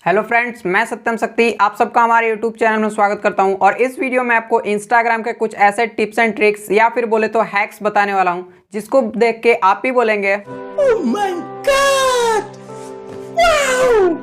Hello friends, मैं सत्यम आप सबका हमारे यूट्यूब चैनल में स्वागत करता हूं। और इस वीडियो में आपको इंस्टाग्राम के कुछ ऐसे टिप्स एंड ट्रिक्स या फिर बोले तो हैक्स बताने वाला हूं, जिसको देख के आप ही बोलेंगे ओह माय गॉड, वाओ!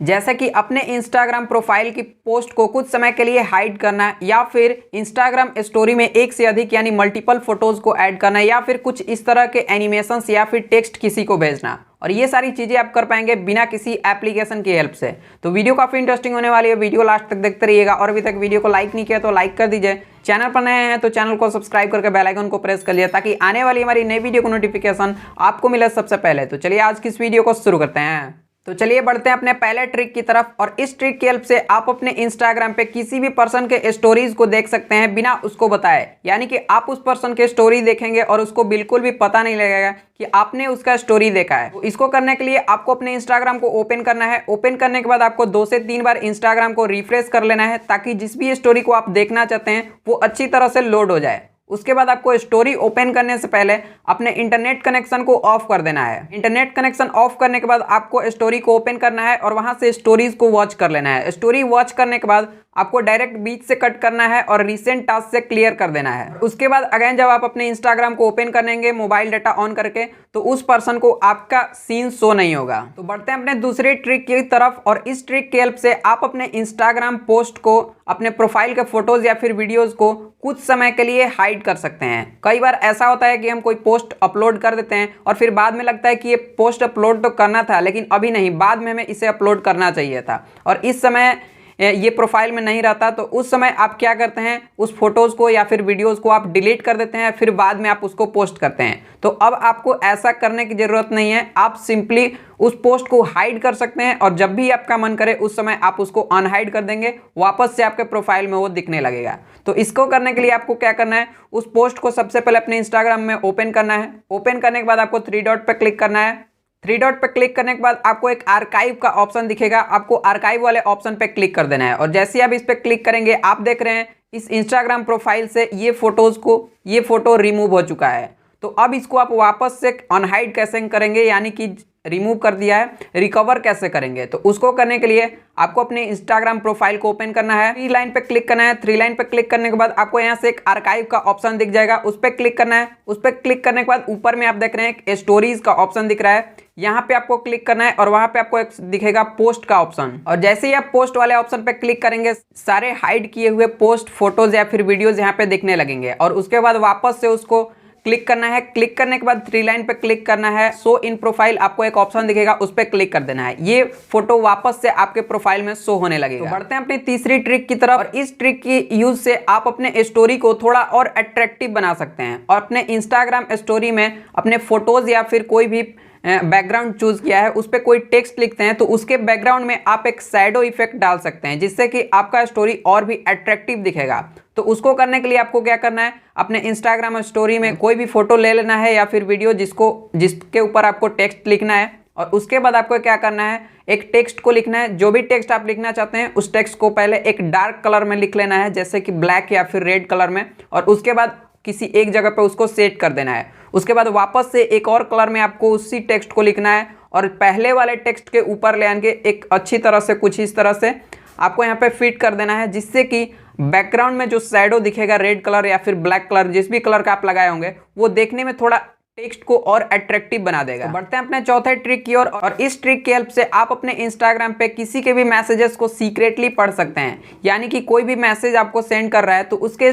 जैसे कि अपने इंस्टाग्राम प्रोफाइल की पोस्ट को कुछ समय के लिए हाइड करना, या फिर इंस्टाग्राम स्टोरी में एक से अधिक यानी मल्टीपल फोटोज को ऐड करना, या फिर कुछ इस तरह के एनिमेशंस या फिर टेक्स्ट किसी को भेजना। और ये सारी चीजें आप कर पाएंगे बिना किसी एप्लीकेशन की हेल्प से। तो वीडियो काफी इंटरेस्टिंग होने वाली है, वीडियो लास्ट तक देखते रहिएगा। और अभी तक वीडियो को लाइक नहीं किया तो लाइक कर दीजिए, चैनल पर नए हैं तो चैनल को सब्सक्राइब करके बेल आइकन को प्रेस कर लिया, ताकि आने वाली हमारी नई वीडियो को नोटिफिकेशन आपको मिले सबसे पहले। तो चलिए आज की इस वीडियो को शुरू करते हैं। तो चलिए बढ़ते हैं अपने पहले ट्रिक की तरफ। और इस ट्रिक की हेल्प से आप अपने इंस्टाग्राम पे किसी भी पर्सन के स्टोरीज को देख सकते हैं बिना उसको बताए। यानी कि आप उस पर्सन के स्टोरी देखेंगे और उसको बिल्कुल भी पता नहीं लगेगा कि आपने उसका स्टोरी देखा है। तो इसको करने के लिए आपको अपने इंस्टाग्राम को ओपन करना है। ओपन करने के बाद आपको 2 से 3 बार इंस्टाग्राम को रिफ्रेश कर लेना है, ताकि जिस भी स्टोरी को आप देखना चाहते हैं वो अच्छी तरह से लोड हो जाए। उसके बाद आपको स्टोरी ओपन करने से पहले अपने इंटरनेट कनेक्शन को ऑफ कर देना है। इंटरनेट कनेक्शन ऑफ करने के बाद आपको स्टोरी को ओपन करना है और वहां से स्टोरीज को वॉच कर लेना है। स्टोरी वॉच करने के बाद आपको डायरेक्ट बीच से कट करना है और रीसेंट टास्क से क्लियर कर देना है। उसके बाद अगेन जब आप अपने इंस्टाग्राम को ओपन करेंगे मोबाइल डाटा ऑन करके, तो उस पर्सन को आपका सीन शो नहीं होगा। तो बढ़ते हैं अपने दूसरे ट्रिक की तरफ। और इस ट्रिक की हेल्प से आप अपने इंस्टाग्राम पोस्ट को, अपने प्रोफाइल के फोटोज या फिर वीडियोज को कुछ समय के लिए हाइड कर सकते हैं। कई बार ऐसा होता है कि हम कोई पोस्ट अपलोड कर देते हैं और फिर बाद में लगता है कि ये पोस्ट अपलोड तो करना था, लेकिन अभी नहीं, बाद में हमें इसे अपलोड करना चाहिए था, और इस समय ये प्रोफाइल में नहीं रहता। तो उस समय आप क्या करते हैं, उस फोटोज को या फिर वीडियोज को आप डिलीट कर देते हैं, फिर बाद में आप उसको पोस्ट करते हैं। तो अब आपको ऐसा करने की जरूरत नहीं है, आप सिंपली उस पोस्ट को हाइड कर सकते हैं और जब भी आपका मन करे उस समय आप उसको अनहाइड कर देंगे, वापस से आपके प्रोफाइल में वो दिखने लगेगा। तो इसको करने के लिए आपको क्या करना है, उस पोस्ट को सबसे पहले अपने इंस्टाग्राम में ओपन करना है। ओपन करने के बाद आपको 3 डॉट पर क्लिक करना है। 3 डॉट पे क्लिक करने के बाद आपको एक आर्काइव का ऑप्शन दिखेगा, आपको आर्काइव वाले ऑप्शन पे क्लिक कर देना है। और जैसे ही आप इस पे क्लिक करेंगे, आप देख रहे हैं इस इंस्टाग्राम प्रोफाइल से ये फोटो रिमूव हो चुका है। तो अब इसको आप वापस से अनहाइड कैसे करेंगे, यानी कि रिमूव कर दिया है, रिकवर कैसे करेंगे। तो उसको करने के लिए आपको अपने इंस्टाग्राम प्रोफाइल को ओपन करना है, 3 लाइन पे क्लिक करना है। 3 लाइन पे क्लिक करने के बाद आपको यहाँ से एक आर्काइव का ऑप्शन दिख जाएगा, उस पर क्लिक करना है। उस पर क्लिक करने के बाद ऊपर में आप देख रहे हैं स्टोरीज का ऑप्शन दिख रहा है, यहाँ पे आपको क्लिक करना है और वहां पे आपको एक दिखेगा पोस्ट का ऑप्शन। और जैसे ही आप पोस्ट वाले ऑप्शन पे क्लिक करेंगे, सारे हाइड किए हुए पोस्ट, फोटोज या फिर वीडियोज यहाँ पे दिखने लगेंगे। और उसके बाद वापस से उसको क्लिक करना है। क्लिक करने के बाद 3 लाइन पे क्लिक करना है, शो इन प्रोफाइल आपको एक ऑप्शन दिखेगा, उस पर क्लिक कर देना है। ये फोटो वापस से आपके प्रोफाइल में शो होने लगेगा। तो बढ़ते हैं अपनी तीसरी ट्रिक की तरफ। और इस ट्रिक की यूज से आप अपने स्टोरी को थोड़ा और अट्रैक्टिव बना सकते हैं। और अपने इंस्टाग्राम स्टोरी में अपने फोटोज या फिर कोई भी बैकग्राउंड चूज किया है, उस पर कोई टेक्स्ट लिखते हैं, तो उसके बैकग्राउंड में आप एक शैडो इफेक्ट डाल सकते हैं, जिससे कि आपका स्टोरी और भी अट्रैक्टिव दिखेगा। तो उसको करने के लिए आपको क्या करना है, अपने इंस्टाग्राम स्टोरी में कोई भी फोटो ले लेना है या फिर वीडियो जिसके ऊपर आपको टेक्स्ट लिखना है। और उसके बाद आपको क्या करना है, एक टेक्स्ट को लिखना है। जो भी टेक्स्ट आप लिखना चाहते हैं उस टेक्स्ट को पहले एक डार्क कलर में लिख लेना है, जैसे कि ब्लैक या फिर रेड कलर में। और उसके बाद किसी एक जगह पे उसको सेट कर देना है। उसके बाद वापस से एक और कलर में आपको उसी टेक्स्ट को लिखना है और पहले वाले टेक्स्ट के ऊपर ले आके एक अच्छी तरह से कुछ इस तरह से आपको यहाँ पे फिट कर देना है, जिससे कि बैकग्राउंड में जो शैडो दिखेगा रेड कलर या फिर ब्लैक कलर, जिस भी कलर का आप लगाए होंगे, वो देखने में थोड़ा टेक्स्ट को और अट्रैक्टिव बना देगा। तो बढ़ते हैं अपने चौथे ट्रिक की ओर। और इस ट्रिक की हेल्प से आप अपने इंस्टाग्राम पे किसी के भी मैसेजेस को सीक्रेटली पढ़ सकते हैं। यानी कि कोई भी मैसेज आपको सेंड कर रहा है तो उसके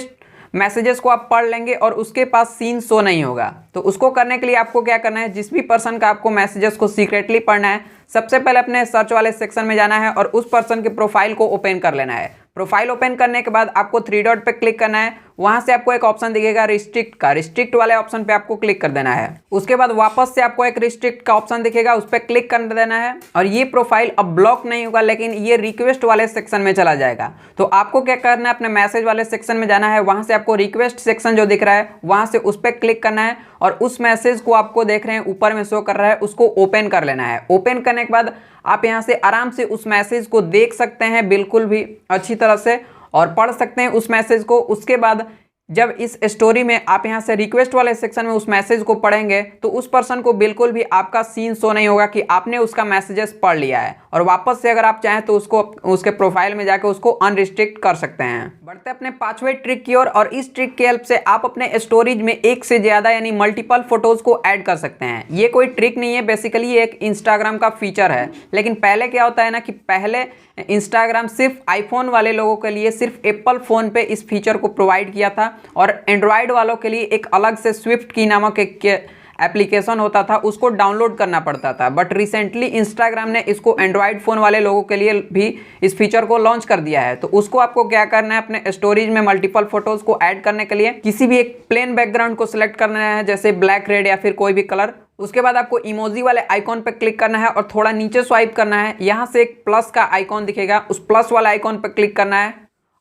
मैसेजेस को आप पढ़ लेंगे और उसके पास सीन शो नहीं होगा। तो उसको करने के लिए आपको क्या करना है, जिस भी पर्सन का आपको मैसेजेस को सीक्रेटली पढ़ना है, सबसे पहले अपने सर्च वाले सेक्शन में जाना है और उस पर्सन के प्रोफाइल को ओपन कर लेना है। प्रोफाइल ओपन करने के बाद आपको 3 डॉट पे क्लिक करना है, वहां से आपको एक ऑप्शन दिखेगा रिस्ट्रिक्ट का, रिस्ट्रिक्ट वाले ऑप्शन पे आपको क्लिक कर देना है। उसके बाद वापस से आपको एक रिस्ट्रिक्ट का ऑप्शन दिखेगा, उस पर क्लिक कर देना है। और ये प्रोफाइल अब ब्लॉक नहीं होगा, लेकिन ये रिक्वेस्ट वाले सेक्शन में चला जाएगा। तो आपको क्या करना है, अपने मैसेज वाले सेक्शन में जाना है, वहां से आपको रिक्वेस्ट सेक्शन जो दिख रहा है वहां से उस पर क्लिक करना है और उस मैसेज को आपको देख रहे हैं ऊपर में शो कर रहा है, उसको ओपन कर लेना है। ओपन करने के बाद आप यहां से आराम से उस मैसेज को देख सकते हैं बिल्कुल भी अच्छी तरह से, और पढ़ सकते हैं उस मैसेज को। उसके बाद जब इस स्टोरी में आप यहाँ से रिक्वेस्ट वाले सेक्शन में उस मैसेज को पढ़ेंगे तो उस पर्सन को बिल्कुल भी आपका सीन शो नहीं होगा कि आपने उसका मैसेजेस पढ़ लिया है, और वापस से अगर आप चाहें तो उसको उसके प्रोफाइल में जाकर उसको अनरिस्ट्रिक्ट कर सकते हैं। बढ़ते अपने पांचवें ट्रिक की ओर, और इस ट्रिक की हेल्प से आप अपने स्टोरीज में एक से ज़्यादा यानी मल्टीपल फोटोज को ऐड कर सकते हैं। ये कोई ट्रिक नहीं है, बेसिकली एक इंस्टाग्राम का फीचर है। लेकिन पहले क्या होता है ना कि पहले इंस्टाग्राम सिर्फ आईफोन वाले लोगों के लिए सिर्फ एप्पल फ़ोन पे इस फीचर को प्रोवाइड किया था, और एंड्रॉयड वालों के लिए एक अलग से स्विफ्ट की नामक एक एप्लीकेशन होता था, उसको डाउनलोड करना पड़ता था। बट रिसेंटली इंस्टाग्राम ने इसको एंड्रॉयड फ़ोन वाले लोगों के लिए भी इस फीचर को लॉन्च कर दिया है। तो उसको आपको क्या करना है, अपने स्टोरेज में मल्टीपल फोटोज़ को ऐड करने के लिए किसी भी एक प्लेन बैकग्राउंड को सिलेक्ट करना है, जैसे ब्लैक, रेड या फिर कोई भी कलर। उसके बाद आपको इमोजी वाले आइकॉन पर क्लिक करना है और थोड़ा नीचे स्वाइप करना है। यहाँ से एक प्लस का आइकॉन दिखेगा, उस प्लस वाले आइकॉन पर क्लिक करना है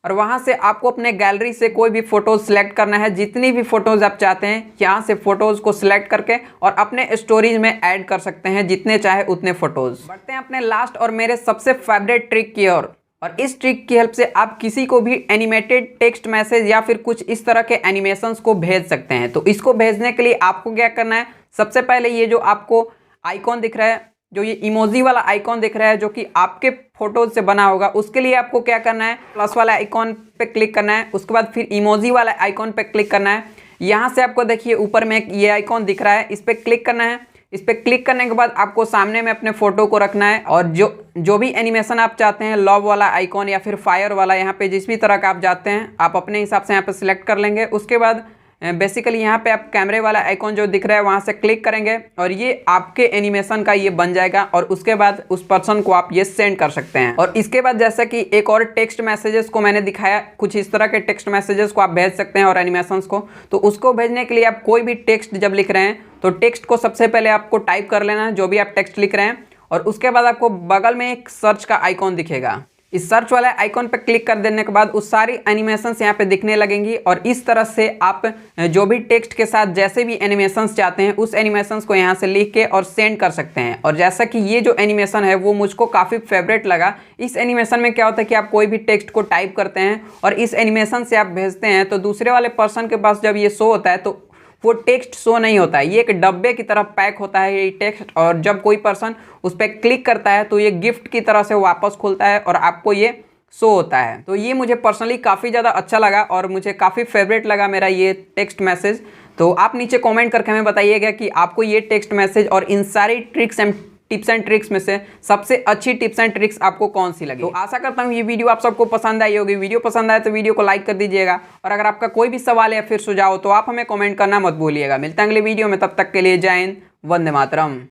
और वहाँ से आपको अपने गैलरी से कोई भी फ़ोटोज़ सिलेक्ट करना है। जितनी भी फ़ोटोज़ आप चाहते हैं यहाँ से फ़ोटोज़ को सिलेक्ट करके और अपने स्टोरेज में ऐड कर सकते हैं, जितने चाहे उतने फ़ोटोज़। बढ़ते हैं अपने लास्ट और मेरे सबसे फेवरेट ट्रिक की ओर, और इस ट्रिक की हेल्प से आप किसी को भी एनिमेटेड टेक्स्ट मैसेज या फिर कुछ इस तरह के एनिमेशंस को भेज सकते हैं। तो इसको भेजने के लिए आपको क्या करना है, सबसे पहले ये जो आपको आइकॉन दिख रहा है, जो ये इमोजी वाला आइकॉन दिख रहा है जो कि आपके फोटोज से बना होगा, उसके लिए आपको क्या करना है, प्लस वाला आइकॉन पे क्लिक करना है। उसके बाद फिर इमोजी वाला आइकॉन पे क्लिक करना है। यहाँ से आपको देखिए ऊपर में ये आइकॉन दिख रहा है, इस पर क्लिक करना है। इस पर क्लिक करने के बाद आपको सामने में अपने फोटो को रखना है, और जो भी एनिमेशन आप चाहते हैं, लव वाला आइकॉन या फिर फायर वाला, यहाँ पे जिस भी तरह का आप चाहते हैं आप अपने हिसाब से यहाँ पे सिलेक्ट कर लेंगे। उसके बाद बेसिकली यहाँ पे आप कैमरे वाला आइकॉन जो दिख रहा है वहाँ से क्लिक करेंगे और ये आपके एनिमेशन का ये बन जाएगा, और उसके बाद उस पर्सन को आप ये सेंड कर सकते हैं। और इसके बाद जैसा कि एक और टेक्स्ट मैसेजेस को मैंने दिखाया, कुछ इस तरह के टेक्स्ट मैसेजेस को आप भेज सकते हैं और एनिमेशंस को। तो उसको भेजने के लिए आप कोई भी टेक्स्ट जब लिख रहे हैं तो टेक्स्ट को सबसे पहले आपको टाइप कर लेना है, जो भी आप टेक्स्ट लिख रहे हैं, और उसके बाद आपको बगल में एक सर्च का आइकॉन दिखेगा। इस सर्च वाले आइकॉन पर क्लिक कर देने के बाद उस सारी एनिमेशंस यहाँ पे दिखने लगेंगी, और इस तरह से आप जो भी टेक्स्ट के साथ जैसे भी एनिमेशंस चाहते हैं उस एनिमेशंस को यहाँ से लिख के और सेंड कर सकते हैं। और जैसा कि ये जो एनिमेशन है वो मुझको काफ़ी फेवरेट लगा। इस एनिमेशन में क्या होता है कि आप कोई भी टेक्स्ट को टाइप करते हैं और इस एनिमेशन से आप भेजते हैं, तो दूसरे वाले पर्सन के पास जब ये शो होता है तो वो टेक्स्ट शो नहीं होता है, ये एक डब्बे की तरह पैक होता है ये टेक्स्ट, और जब कोई पर्सन उस पर क्लिक करता है तो ये गिफ्ट की तरह से वापस खुलता है और आपको ये शो होता है। तो ये मुझे पर्सनली काफ़ी ज़्यादा अच्छा लगा और मुझे काफ़ी फेवरेट लगा मेरा ये टेक्स्ट मैसेज। तो आप नीचे कमेंट करके हमें बताइएगा कि आपको ये टेक्स्ट मैसेज और इन सारी टिप्स एंड ट्रिक्स में से सबसे अच्छी टिप्स एंड ट्रिक्स आपको कौन सी लगी। तो आशा करता हूँ ये वीडियो आप सबको पसंद आई होगी। वीडियो पसंद आए तो वीडियो को लाइक कर दीजिएगा, और अगर आपका कोई भी सवाल या फिर सुझाव तो आप हमें कमेंट करना मत भूलिएगा। मिलते हैं अगले वीडियो में, तब तक के लिए जय हिंद, वंदे मातरम।